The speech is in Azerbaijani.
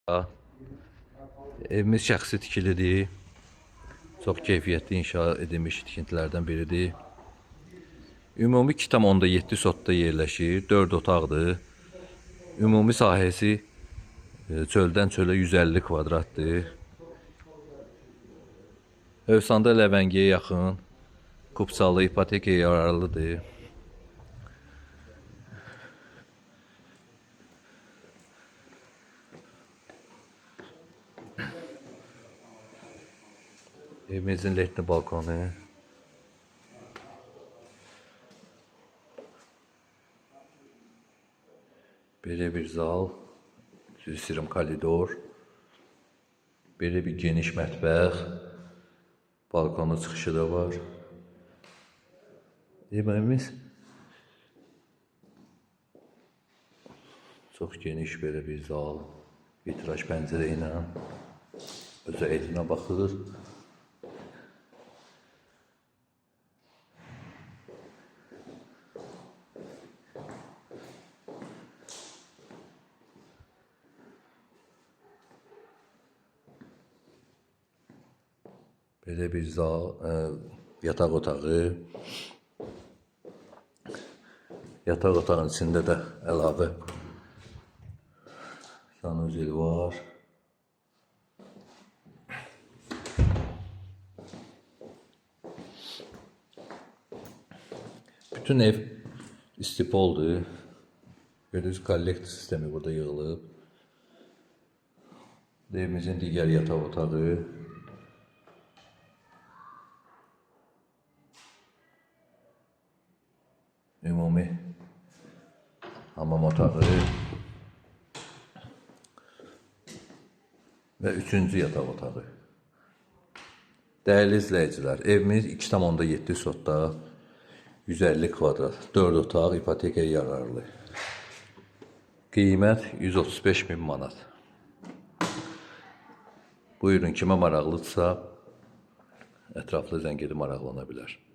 Evimiz şəxsi tikilidir. Çox keyfiyyətli inşa edilmiş tikintilərdən biridir. Ümumi 2,7 sotda yerləşir, 4 otaqdır. Ümumi sahəsi çöldən çölə 150 kvadratdır. Övsanda Ləvəngiyə yaxın, Kupsalı ipotekaya yararlıdır. Evimizin ledli balkonu. Belə bir zal, üzrüm koridor. Belə bir geniş mətbəx. Balkona çıxışı da var. Evimiz çox geniş belə bir zal, vitraj pəncərə ilə öz evinə baxır. Belə bir zal, yataq otağı. Yataq otağının içində də əlavə sanuzeli var. Bütün ev istipoldur. Gördüğünüz kollektor sistemi burada yığılıb. Evimizin digər yataq otağı. Ümumi hamam otağı ve 3-cü yataq otağı. Değerli izləyicilər, evimiz 2,7 sotda 150 kvadrat, 4 otaq, ipotekaya yararlı. Qiymət 135 min manat. Buyurun, kimə maraqlıdırsa ətraflı zəng edib maraqlana bilər.